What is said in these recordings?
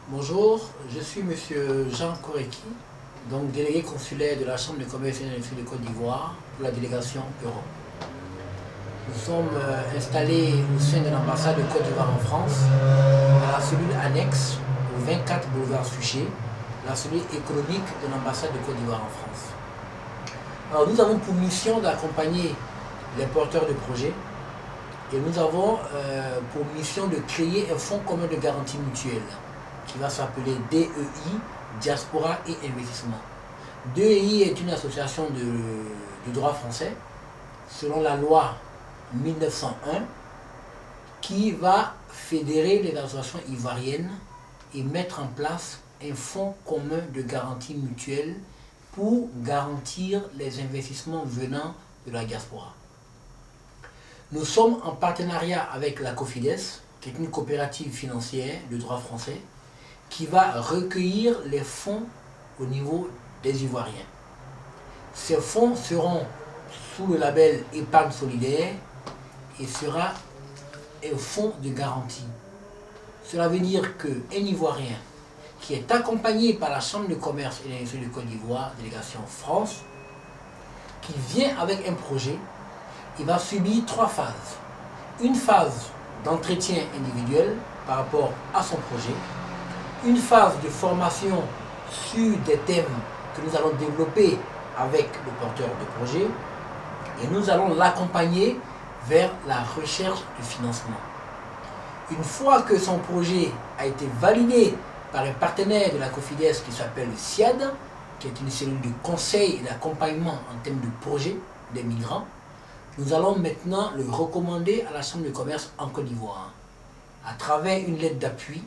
Bonjour, je suis Monsieur Jean Koreki, donc délégué consulaire de la Chambre de commerce et d'industrie de Côte d'Ivoire pour la délégation Europe. Nous sommes installés au sein de l'ambassade de Côte d'Ivoire en France, à la cellule annexe au 24 boulevard Suchet, la cellule économique de l'ambassade de Côte d'Ivoire en France. Alors nous avons pour mission d'accompagner les porteurs de projets et nous avons pour mission de créer un fonds commun de garantie mutuelle qui va s'appeler DEI, Diaspora et Investissement. DEI est une association du droit français, selon la loi 1901, qui va fédérer les associations ivoiriennes et mettre en place un fonds commun de garantie mutuelle pour garantir les investissements venant de la diaspora. Nous sommes en partenariat avec la Cofides, qui est une coopérative financière de droit français, qui va recueillir les fonds au niveau des Ivoiriens. Ces fonds seront sous le label épargne solidaire et sera un fonds de garantie. Cela veut dire qu'un Ivoirien qui est accompagné par la Chambre de commerce et d'industrie de Côte d'Ivoire, délégation France, qui vient avec un projet, il va subir 3 phases. Une phase d'entretien individuel par rapport à son projet, une phase de formation sur des thèmes que nous allons développer avec le porteur de projet et nous allons l'accompagner vers la recherche de financement. Une fois que son projet a été validé par un partenaire de la Cofides qui s'appelle le SIAD, qui est une cellule de conseil et d'accompagnement en termes de projet des migrants, nous allons maintenant le recommander à la Chambre de commerce en Côte d'Ivoire. À travers une lettre d'appui,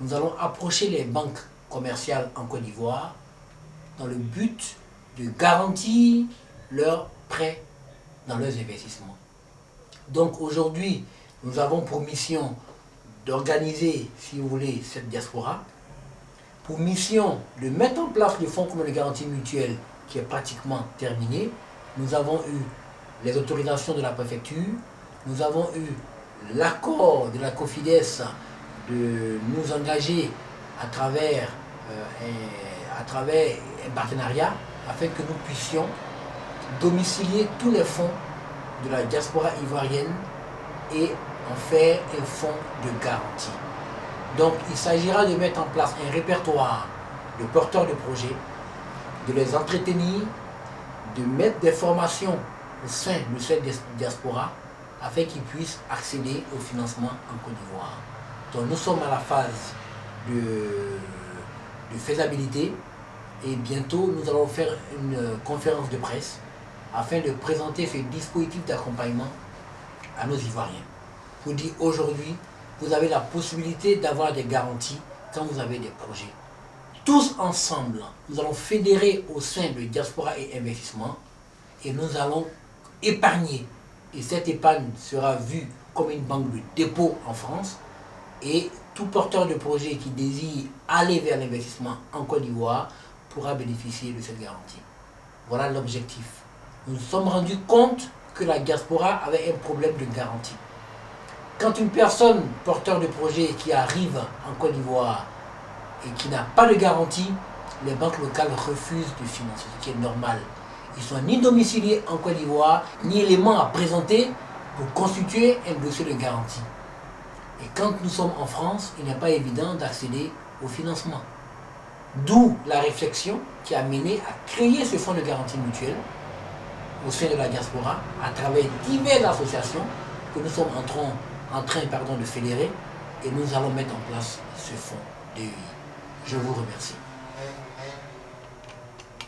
nous allons approcher les banques commerciales en Côte d'Ivoire dans le but de garantir leurs prêts dans leurs investissements. Donc aujourd'hui, nous avons pour mission d'organiser, si vous voulez, cette diaspora, pour mission de mettre en place le fonds commun de garantie mutuelle qui est pratiquement terminé. Nous avons eu les autorisations de la préfecture, nous avons eu l'accord de la Cofides de nous engager à travers un partenariat afin que nous puissions domicilier tous les fonds de la diaspora ivoirienne et en faire un fonds de garantie. Donc il s'agira de mettre en place un répertoire de porteurs de projets, de les entretenir, de mettre des formations au sein de cette diaspora afin qu'ils puissent accéder au financement en Côte d'Ivoire. Donc nous sommes à la phase de faisabilité et bientôt nous allons faire une conférence de presse afin de présenter ce dispositif d'accompagnement à nos Ivoiriens. Pour dire aujourd'hui, vous avez la possibilité d'avoir des garanties quand vous avez des projets. Tous ensemble, nous allons fédérer au sein de Diaspora et Investissement et nous allons épargner. Et cette épargne sera vue comme une banque de dépôt en France. Et tout porteur de projet qui désire aller vers l'investissement en Côte d'Ivoire pourra bénéficier de cette garantie. Voilà l'objectif. Nous nous sommes rendus compte que la diaspora avait un problème de garantie. Quand une personne porteur de projet qui arrive en Côte d'Ivoire et qui n'a pas de garantie, les banques locales refusent de financer, ce qui est normal. Ils ne sont ni domiciliés en Côte d'Ivoire, ni éléments à présenter pour constituer un dossier de garantie. Et quand nous sommes en France, il n'est pas évident d'accéder au financement. D'où la réflexion qui a mené à créer ce fonds de garantie mutuelle au sein de la diaspora à travers diverses associations que nous sommes en train de fédérer et nous allons mettre en place ce fonds DEI. Je vous remercie.